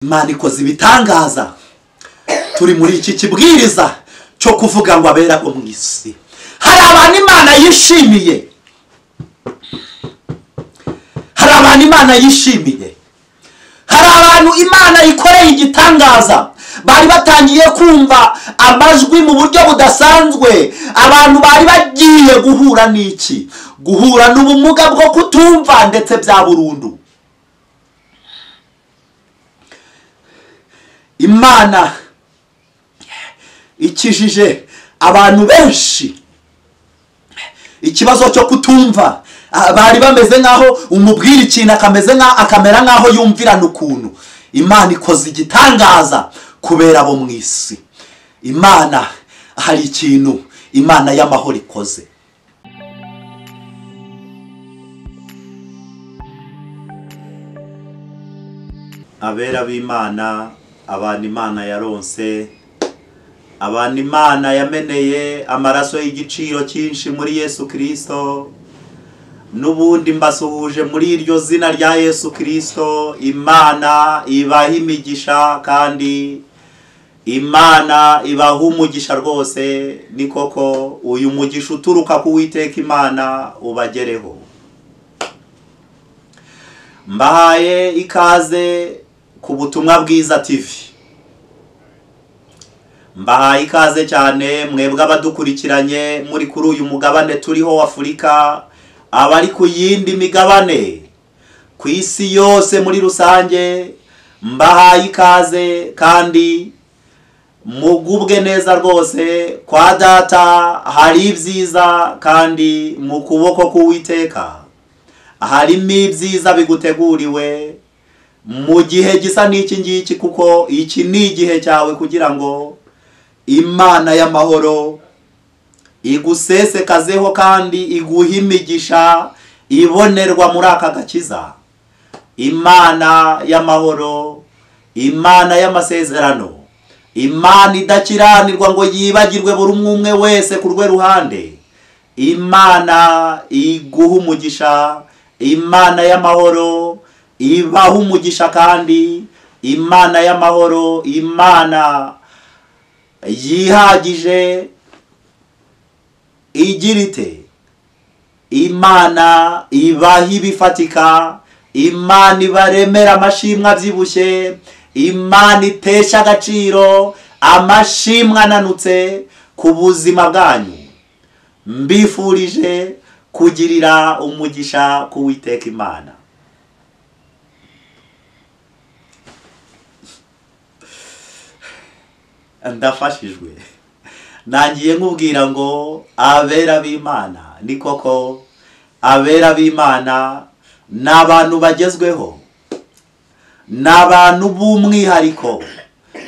Imana ikoze ibitangaza. Turi muri iki kibwiriza cyo kuvuga ngo abera bo mu isi. Hari abantu Imana yishimiye. Hari abantu Imana yishimiye. Hari abantu Imana ikoreye igitangaza. Bari batangiye kumva amajwi mu buryo budasanzwe. Abantu bari bagiye guhura n'iki? Guhura n'ubumuga bwo kutumva ndetse bya burundu. Imana ikijije abantu benshi ikibazo cyo kutumva. Bari bameze nkaho umubwira ikintu akamera nkaho yumvirana ukuntu. Imana ikoze igitangaza kubera abo mu isi. Imana hari ikintu Imana y'amahoro ikoze. Abera b'Imana, abantu Imana yaronse, abantu Imana yameneye amaraso y'igiciro cyinshi muri Yesu Kristo. Nubundi mbasuhuje muri iryo zina rya Yesu Kristo. Imana ibaha imigisha kandi Imana ibaha umugisha rwose. Ni koko uyu mugisha uturuka ku Uwiteka Imana ubagereho. Mbahaye ikaze ku Butumwa Bwiza TV. Mbahaye ikaze cyane mwebwe abadukurikiranye muri kuri uyu mugabane turiho wa Afurika, abari ku yindi migabane ku isi yose muri rusange. Mbahaye ikaze kandi mugubwe neza rwose. Kwa Data hari ibyiza kandi mu kuboko k'Uwiteka harimo ibyiza biguteguriwe mu gihe gisa n'iki ngiki, kuko iki ni igihe cyawe kugira ngo Imana y'amahoro igusesekazeho kandi iguhe imigisha ibonerwa muri aka gakiza. Imana y'amahoro, Imana y'amasezerano, Imana idakiranirwa ngo yibagirwe buri umwe wese ku rwe ruhande. Imana iguha umugisha, Imana y'amahoro ibaha umugisha kandi Imana y'amahoro, Imana yihagije igira ite? Imana ibaha ibifatika, Imana ibaremera amashimwe abyibushye, Imana itesha agaciro amashimwe ananutse ku buzima bwanyu. Mbifurije kugirira umugisha ku Uwiteka Imana. Ndafashijwe. Nangiye nkubwira ngo abera b'Imana. Ni koko abera b'Imana ni abantu bagezweho, ni abantu b'umwihariko,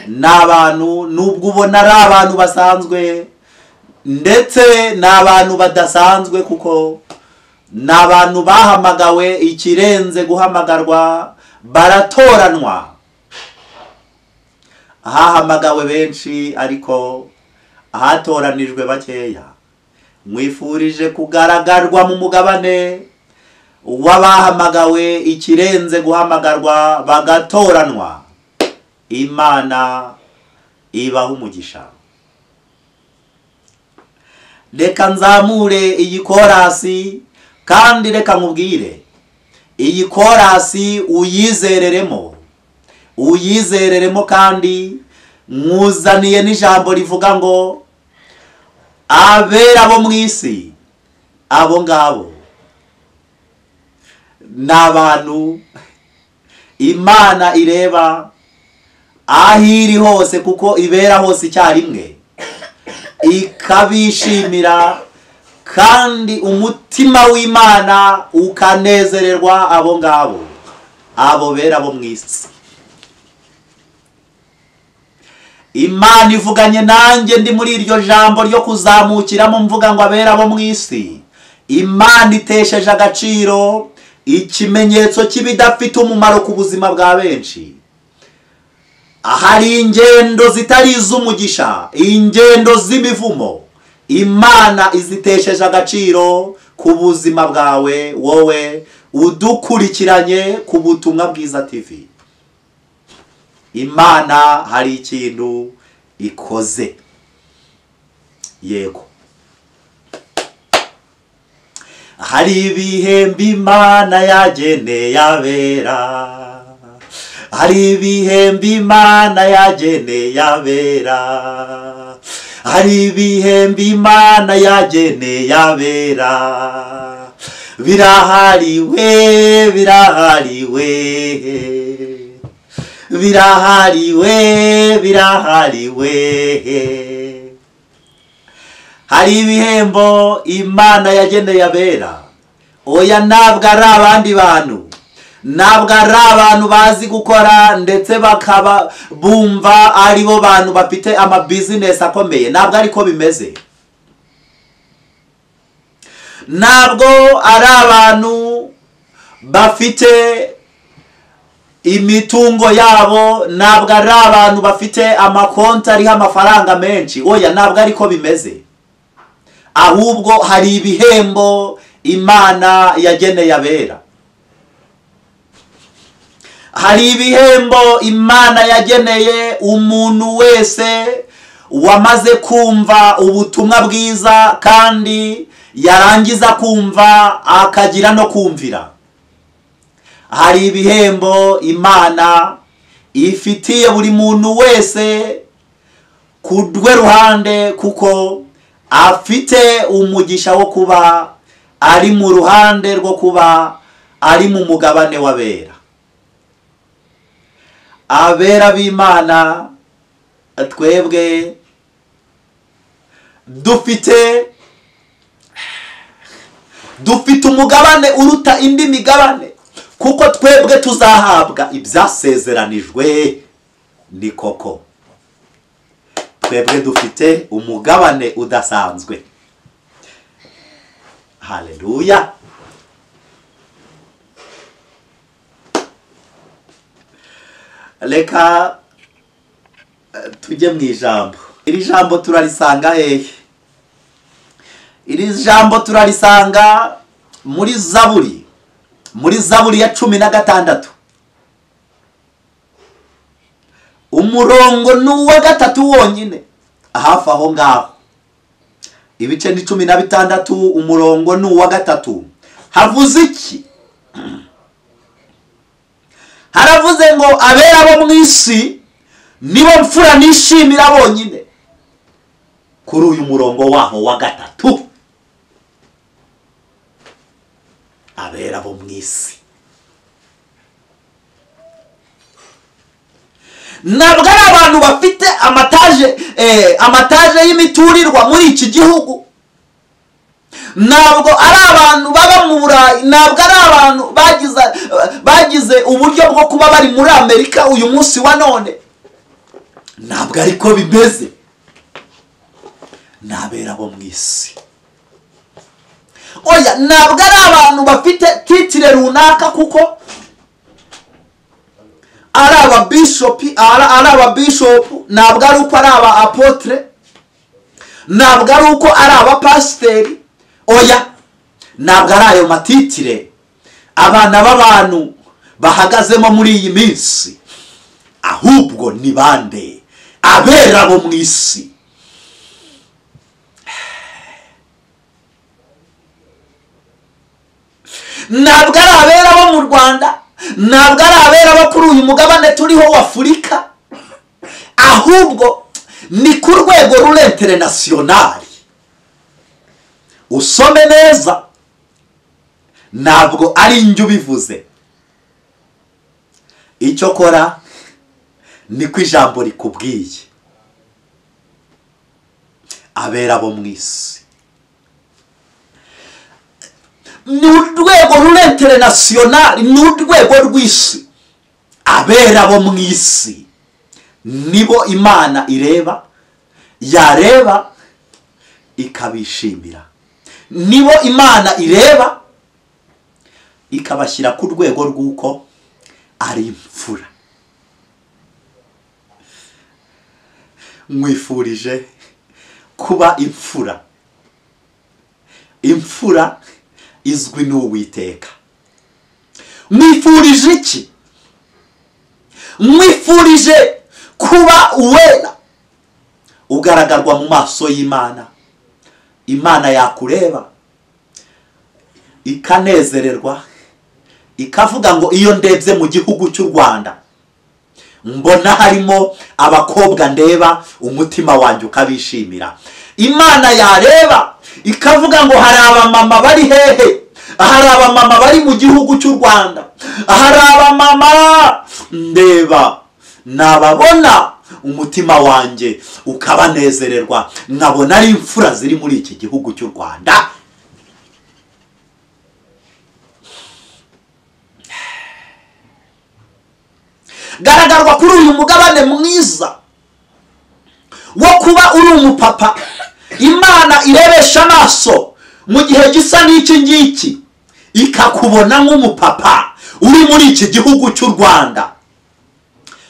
ni abantu nubwo ubona ari abantu basanzwe ndetse ni abantu badasanzwe, kuko ni abantu bahamagawe ikirenze guhamagarwa, baratoranwa. Hahamagawe benshi ariko ahatoranijwe bakeya. Mwifurije kugaragarwa mu mugabane w'abahamagawe ikirenze guhamagarwa bagatoranwa. Imana ibaha umugisha. Reka nzamure iyi korasi kandi reka nkubwire, iyi korasi uyizereremo kandi mwuzaniye n'ijambo rivuga ngo abera bo mu isi. Abo ngabo ni abantu Imana ireba aho iri hose, kuko ibera hose icyarimwe, ikabishimira kandi umutima w'Imana ukanezererwa abo ngabo, abo bera bo mu isi. Imana ivuganye nanjye ndi muri iryo jambo ryo kuzamukiramo mvuga ngo abera bo mu isi. Imana itesheje agaciro ikimenyetso cy'ibidafite umumaro ku buzima bwa benshi. Hari ingendo zitari iz'umugisha, ingendo z'imivumo, Imana izitesheje agaciro ku buzima bwawe wowe udukurikiranye ku Butumwa Bwiza TV. imana hari ikintu ikoze. Yego, hari ibihembo imana yageneye abera, hari ibihembo imana yageneye abera, hari ibihembo imana yageneye abera, birahariwe birahariwe birahariwe birahariwe. Hari ibihembo imana yageneye abera. Oya, ntabwo ari abandi bantu, ntabwo ari abantu bazi gukora ndetse bakaba bumva ari bo bantu bafite amabizinesi akomeye. Ntabwo ariko bimeze. Ntabwo ari abantu bafite imitungo yabo, ntabwo ari abantu bafite amakonti ariho amafaranga menshi. Oya, ntabwo ariko bimeze. Ahubwo hari ibihembo imana yageneye abera. Hari ibihembo imana yageneye umuntu wese wamaze kumva ubutumwa bwiza kandi yarangiza kumva akagira no kumvira. Hari ibihembo imana ifitiye buri muntu wese ku rwe ruhande, kuko afite umugisha wo kuba ari mu ruhande rwo kuba ari mu mugabane w'abera. Abera b'Imana twebwe dufite umugabane uruta indi migabane, kuko twebwe tuzahabwa ibyasezeranijwe. Ni koko twebwe dufite umugabane udasanzwe. Haleluya. Reka tujye mu ijambo. Iri jambo turarisanga hehe? Iri jambo turarisanga muri Zaburi ya 16, umurongo n'uwa 3 wonyine, hafi aho ngaho. Ibice ni 16, umurongo n'uwa 3. Havuze iki? Haravuze ngo abera bo mu isi nibo mfura nishimira bonyine. Kuri uyu murongo waho wa 3, abera bo mu isi ntabwo ari abantu bafite amataje y'imiturirwa muri iki gihugu, ntabwo ari abantu baba mu Burayi, ntabwo ari abantu bagize uburyo bwo kuba bari muri Amerika uyu munsi wa none. Ntabwo ariko bimeze. Nabera bo mu isi. Oya, ntabwo ari abantu bafite titire runaka, kuko ari ababishopu, ntabwo ari uko ari aba apotre, ntabwo ari uko ari abapasiteri. Oya, ntabwo ari ayo matitire abana b'abantu bahagazemo muri iyi minsi. Ahubwo ni bande? Abera bo mu isi. Ntabwo ari abera bo mu Rwanda, ntabwo ari abera bo kuri uyu mugabane turiho w'Afurika, ahubwo ni ku rwego rw'interinasiyonari. Usome neza, ntabwo ari njye ubivuze. Icyo kora ni ko ijambo rikubwiye. Abera bo mu isi ni urwego rw'interinasiyonari, ni urwego rw'isi. Abera bo mu isi nibo Imana ireba, yareba ikabishimira. Nibo Imana ireba ikabashyira ku rwego rw'uko ari imfura. Mwifurije kuba imfura. Imfura izwi n'Uwiteka. Mwifurije iki? mwifurije kuba uwera ugaragarwa mu maso y'Imana. Imana yakureba ikanezererwa ikavuga ngo iyo ndebye mu gihugu cy'u Rwanda mbona harimo abakobwa ndeba umutima wanjye ukabishimira. Imana yareba ikavuga ngo hari abamama bari hehe, hari abamama bari mu gihugu cy'u Rwanda, hari abamama ndeba nababona umutima wanjye ukabanezererwa, nkabona ari imfura ziri muri iki gihugu cy'u Rwanda. Garagarwa kuri uyu mugabane mwiza wo kuba uri umupapa Imana irebesha amaso mu gihe gisa n'iki ngiki ikakubona nk'umupapa uri muri iki gihugu cy'u Rwanda,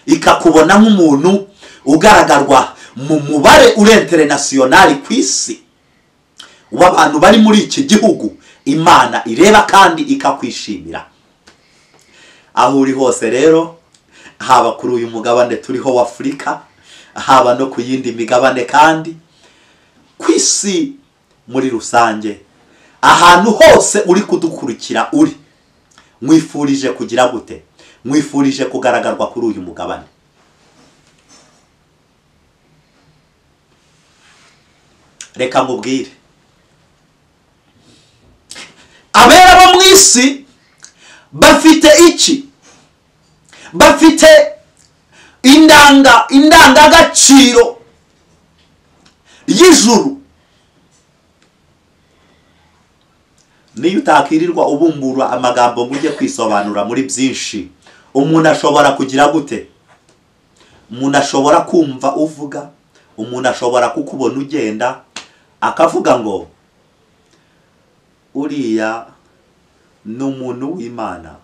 ikakubona nk'umuntu ugaragarwa mu mubare international ku isi w'abantu bari muri iki gihugu. Imana ireba kandi ikakwishimira aho uri hose. Rero haba kuri uyu mugabane turiho w'Afurika, haba no ku yindi migabane kandi ku isi muri rusange, ahantu hose uri kudukurikira uri, mwifurije kugira gute? Mwifurije kugaragazwa kuri uyu mugabane. Reka mubwire, abera bo mu isi bafite iki? Bafite indangagaciro y'ijuru. Niyo utakirirwa ubumbura amagambo ngo ujye kwisobanura muri byinshi, umuntu ashobora kugira gute? Umuntu ashobora kumva uvuga, umuntu ashobora kukubona ugenda akavuga ngo uriya ni umuntu w'Imana,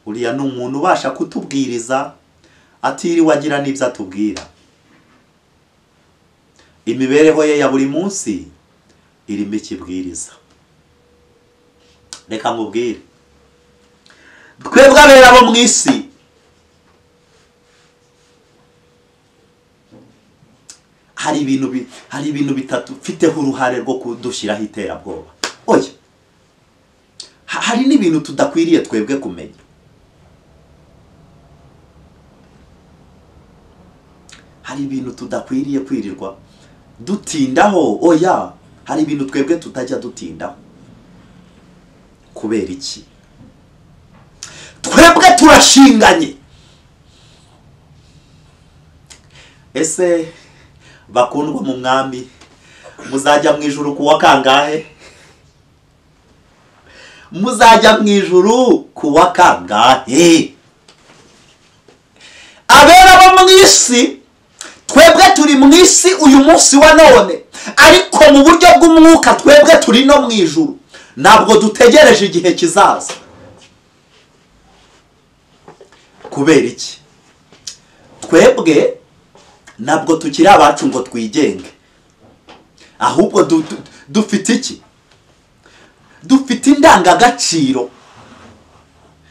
uriya ni umuntu ubasha kutubwiriza atiriwe agira n'ibyo atubwira. Imibereho ye ya buri munsi irimo ikibwiriza. Reka mubwire, twebwe abera bo mu isi hari ibintu bitatu mfiteho uruhare rwo kudushyiraho iterabwoba. Oya, hari n'ibintu tudakwiriye twebwe kumenya. Hari ibintu tudakwiriye kwirirwa dutindaho. Oya, hari ibintu twebwe tutajya dutindaho. Kubera iki? Twebwe turashinganye. Ese bakundwa mu mwami, muzajya mu ijuru kuwa kangahe? Muzajya mu ijuru kuwa kangahe? Abera bo mu isi, twebwe turi mu isi uyu munsi wa none, ariko mu buryo bw'umwuka twebwe turi no mu ijuru. Ntabwo dutegereje igihe kizaza. Kubera iki? Twebwe ntabwo tukiri abacu ngo twigenge, ahubwo dufite iki? Dufite indangagaciro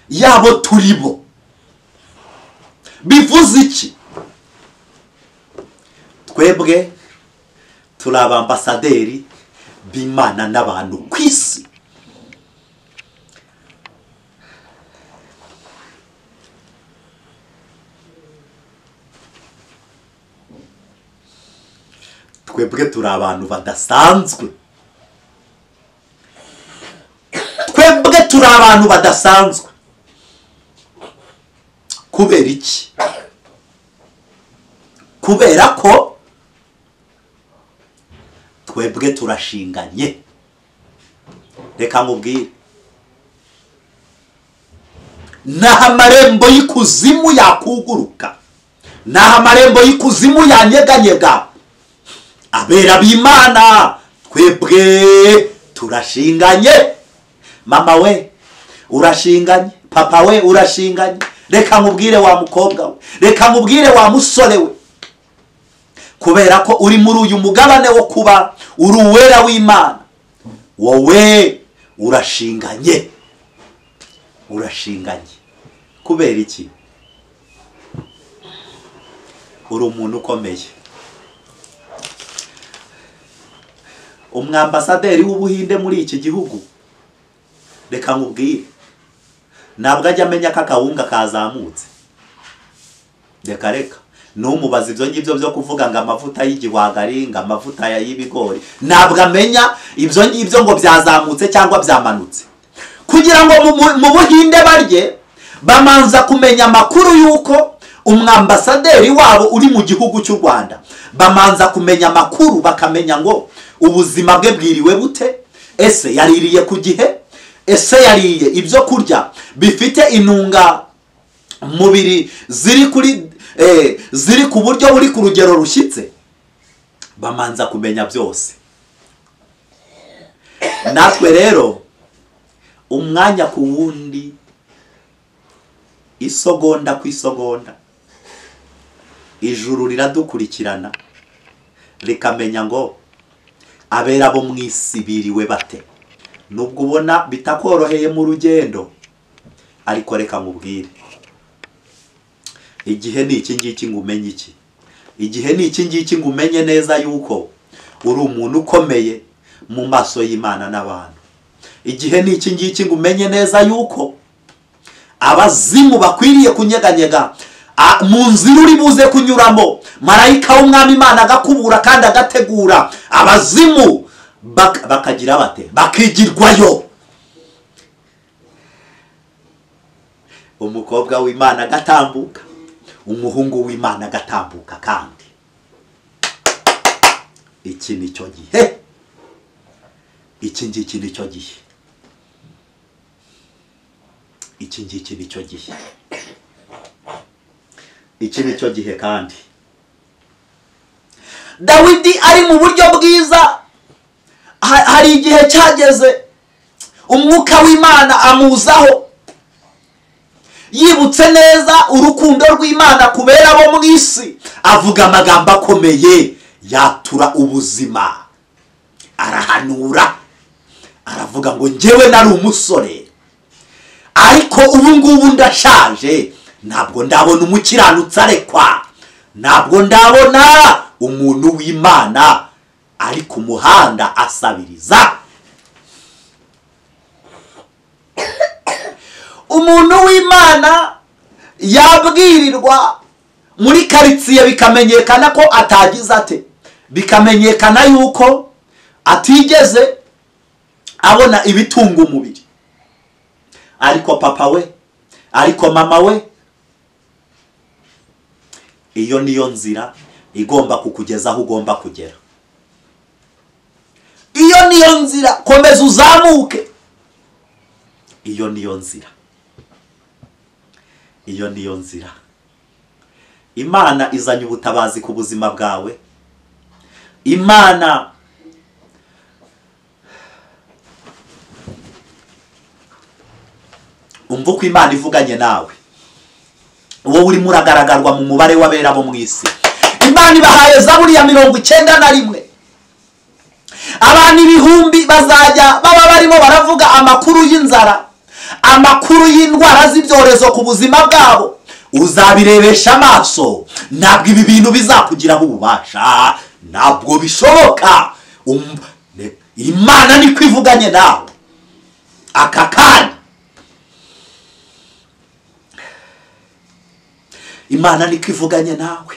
yabo turi bo. Bivuze iki? Twebwe turi abambasaderi b'Imana n'abantu ku isi. Twebwe turi abantu badasanzwe. Twebwe turi abantu badasanzwe. Kubera iki? Kubera ko twebwe turashinganye. Reka mubwire, naho amarembo y'ikuzimu yakuguruka, naho amarembo y'ikuzimu yanyeganyega, abera b'Imana twebwe turashinganye. Mama we urashinganye, papa we urashinganye. Reka mubwire wa mukobwa we, reka mubwire wa musore we, kubera ko uri muri uyu mugabane wo kuba uri uwera w'Imana, wowe urashinganye. Urashinganye. Kubera iki? uri umuntu ukomeye. Umwambasaderi w'Ubuhinde muri iki gihugu, reka nkubwire, ntabwo ajya amenya ko akawunga kazamutse. Reka numubaza ibyo ngibyo byo kuvuga ngo amavuta y'igihwagari, ngo amavuta y'ibigori, ntabwo amenya ibyo ngibyo ngo byazamutse cyangwa byamanutse. Kugira ngo mu Buhinde barye, bamanza kumenya amakuru y'uko umwambasaderi wabo uri mu gihugu cy'u Rwanda, bamanza kumenya amakuru, bakamenya ngo ubuzima bwe bwiriwe bute, ese yaririye ku gihe, ese yariye ibyo kurya bifite intunga mubiri ziri ku buryo buri ku rugero rushyitse. Bamanza kumenya byose. Natwe rero umwanya ku wundi, isogonda ku isogonda, ijuru riradukurikirana rikamenya ngo abera bo mu isi biriwe bate. Nubwo ubona bitakoroheye mu rugendo, ariko reka nkubwire, igihe ni iki ngiki ngo umenye iki. Igihe ni iki ngiki ngo umenye neza yuko uri umuntu ukomeye mu maso y'Imana n'abantu. Igihe ni iki ngiki ngo umenye neza yuko abazimu bakwiriye kunyeganyega mu nzira uri buze kunyuramo. Marayika w'Umwami Imana agakubura kandi agategura abazimu bakagira bate, bakigirwayo. Umukobwa w'Imana agatambuka, umuhungu w'Imana agatambuka. Kandi iki ni cyo gihe, iki ngiki ni cyo gihe, iki ngiki ni cyo gihe, iki ni cyo gihe. Kandi Dawidi ari mu buryo bwiza, hari igihe cyageze umwuka w'Imana amuzaho, yibutse neza urukundo rw'Imana kubera bo mu isi, avuga amagambo akomeye, yatura ubuzima, arahanura, aravuga ngo njyewe nari umusore, ariko ubu ngubu ndashaje, ntabwo ndabona umukiranutsi arekwa, ntabwo ndabona umuntu w'Imana ari ku muhanda asabiriza. Umuntu w'Imana yabwirirwa muri karitsiye bikamenyekana ko atagize ate, bikamenyekana yuko atigeze abona ibitunga umubiri, ariko papa we, ariko mama we, iyo niyo nzira igomba kukugeza aho ugomba kugera. Iyo niyo nzira, komeza uzamuke. Iyo niyo nzira, iyo niyo nzira. Imana izanye ubutabazi ku buzima bwawe. Imana umva uko Imana ivuganye nawe, wowe urimo uragaragarwa mu mubare w'abera bo mu isi. Imana ibahaye Zaburi ya 91. Abantu ibihumbi bazajya baba barimo baravuga amakuru y'inzara, amakuru y'indwara z'ibyorezo ku buzima bwabo. Uzabirebesha amaso, ntabwo ibi bintu bizakugiraho ububasha, ntabwo bishoboka. Imana niko ivuganye nawe aka kanya. Imana niko ivuganye nawe.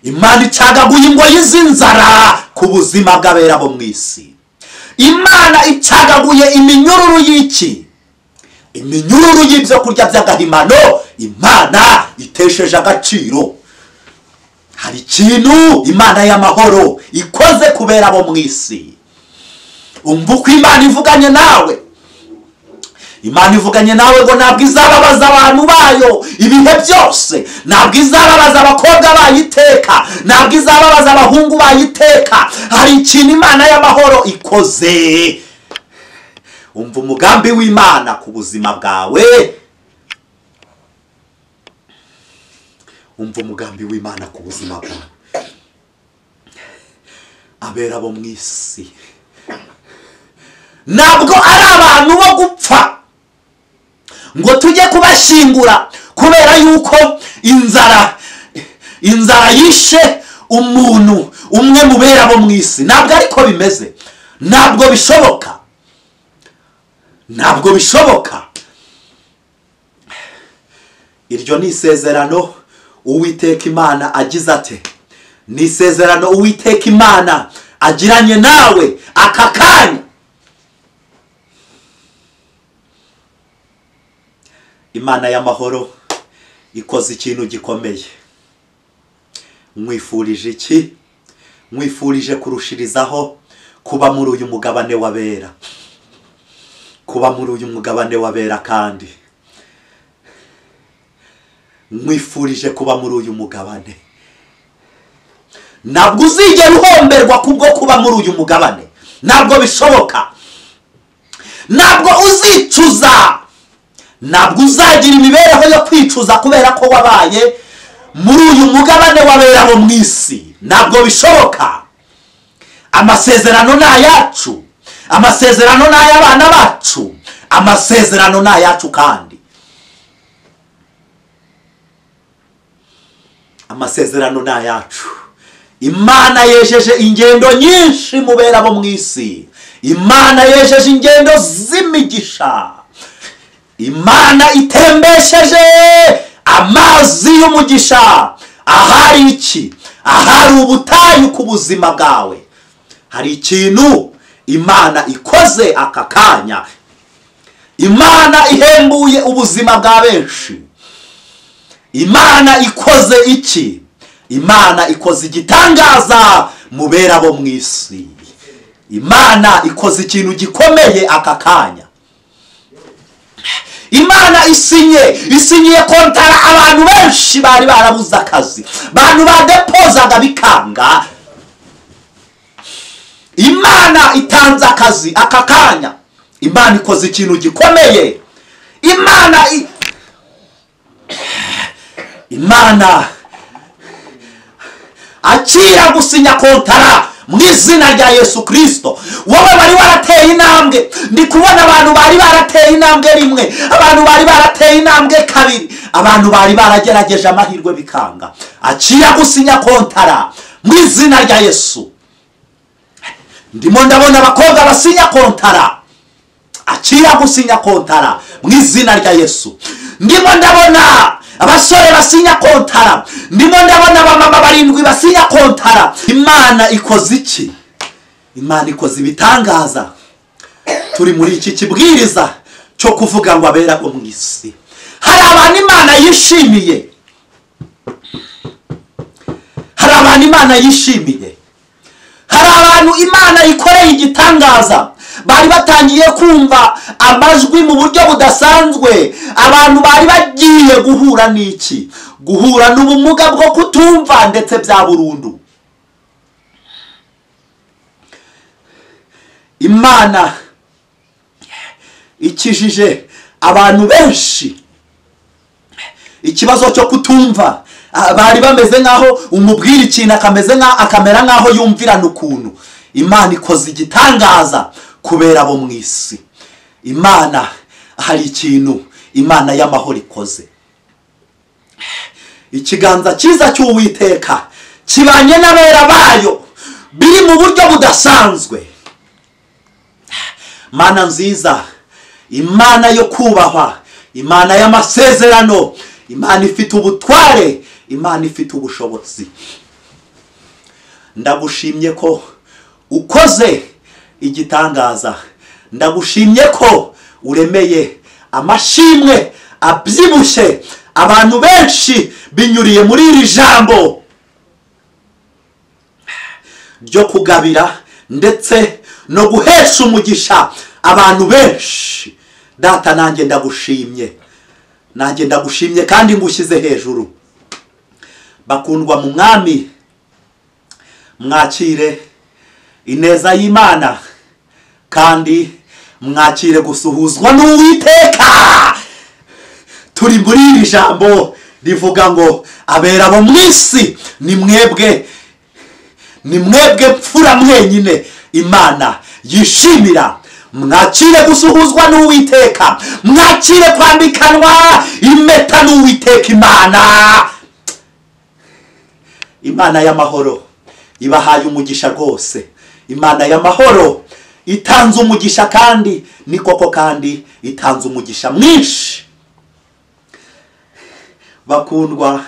Imana icagaguye ingoyi z'inzara ku buzima bw'abera bo mu isi. Imana icagaguye iminyururu y'iki, iminyururu y'ibyo kurya by'agahimano. Imana itesheje agaciro. Hari ikintu Imana y'amahoro ikoze kubera bo mu isi. Umva uko Imana ivuganye nawe. Imana ivuganye nawe ngo ntabwo izababaza abantu bayo ibihe byose, ntabwo izababaza abakobwa bayiteka, ntabwo izababaza abahungu bayiteka. Hari ikintu Imana y'amahoro ikoze. Umva umugambi w'Imana ku buzima bwawe. Umva umugambi w'Imana ku buzima bwawe. Abera bo mu isi ntabwo ari abantu bo gupfa ngo tujye kubashingura kubera yuko inzara yishe umuntu umwe mu bera bo mu isi. Ntabwo ariko bimeze, ntabwo bishoboka, ntabwo bishoboka. Iryo ni isezerano Uwiteka Imana agize ate? Ni isezerano Uwiteka Imana agiranye nawe aka kanya. Imana y'amahoro ikoze ikintu gikomeye. Mwifurije iki? Mwifurije kurushirizaho kuba muri uyu mugabane w'abera, kuba muri uyu mugabane w'abera, kandi mwifurije kuba muri uyu mugabane. Ntabwo uzigera uhomberwa kubwo kuba muri uyu mugabane, ntabwo bishoboka. Ntabwo uzicuza, ntabwo uzagira imibereho yo kwicuza kubera ko wabaye muri uyu mugabane w'abera bo mu isi. Ntabwo bishoboka. Amasezerano ni ayacu, amasezerano ni ay'abana bacu, amasezerano ni ayacu, kandi amasezerano ni ayacu. Imana yejeje ingendo nyinshi mu bera bo mu isi. Imana yejeje ingendo z'imigisha. Imana itembesheje amazi y'umugisha. Ahari iki? Ahari ubutayu ku buzima bwawe. Hari ikintu Imana ikoze aka kanya. Imana ihembuye ubuzima bwa benshi. Imana ikoze iki? Imana ikoze igitangaza mu bera bo mu isi. Imana ikoze ikintu gikomeye aka kanya. Imana isinyiye kontara abantu benshi bari barabuze akazi, abantu badepozaga bikanga. Imana itanze akazi aka kanya. Imana ikoze ikintu gikomeye. Imana akira gusinya kontara mu izina rya Yesu Kristo. Wowe bari warateye intambwe, ndi kubona abantu bari barateye intambwe rimwe, abantu bari barateye intambwe kabiri, abantu bari baragerageje amahirwe bikanga. Akira gusinya kontara mu izina rya Yesu. Ndimo ndabona abakobwa basinya kontara. Akira gusinya kontara mu izina rya Yesu. Ndimo ndabona abasore basinya kontara. Ndimo ndabona abamama 7 basinya kontara. Imana ikoze iki? Imana ikoze ibitangaza. Turi muri iki kibwiriza cyo kuvuga ngo abera bo mu isi. Hari abantu Imana yishimiye. Hari abantu Imana yishimiye. Hari abantu Imana ikoreye igitangaza. Bari batangiye kumva amajwi mu buryo budasanzwe. Abantu bari bagiye guhura n'iki? Guhura n'ubumuga bwo kutumva ndetse bya burundu. Imana ikijije abantu benshi ikibazo cyo kutumva. Bari bameze nkaho umubwira ikintu akamera nkaho yumvirana ukuntu. Imana ikoze igitangaza kubera bo mu isi. Imana hari ikintu Imana y'amahoro ikoze. Ikiganza cyiza cy'Uwiteka kibanye n'abera bayo biri mu buryo budasanzwe. Mana nziza, Imana yo kubahwa, Imana y'amasezerano, Imana ifite ubutware, Imana ifite ubushobozi. Ndagushimye ko ukoze igitangaza. Ndagushimye ko uremeye amashimwe abyibushye abantu benshi binyuriye muri iri jambo ryo kugabira ndetse no guhesha umugisha abantu benshi. Data, nanjye ndagushimye, nanjye ndagushimye kandi ngushyize hejuru. Bakundwa mu mwami, mwakire ineza y'Imana kandi mwakire gusuhuzwa n'Uwiteka. Turi muri iri jambo rivuga ngo abera bo mu isi ni mwebwe mfura mwenyine Imana yishimira mwakire gusuhuzwa n'Uwiteka, mwakire kwambikanwa impeta n'Uwiteka Imana y'amahoro ibahaye umugisha rwose. Imana y'amahoro itanze umugisha, kandi ni koko kandi itanze umugisha mwinshi. Bakundwa,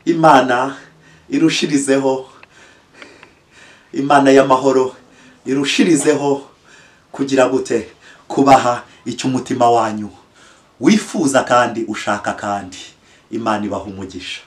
Imana irushirizeho, Imana y'amahoro irushirizeho kugira gute kubaha icyo umutima wanyu wifuza kandi ushaka, kandi Imana ibaha umugisha.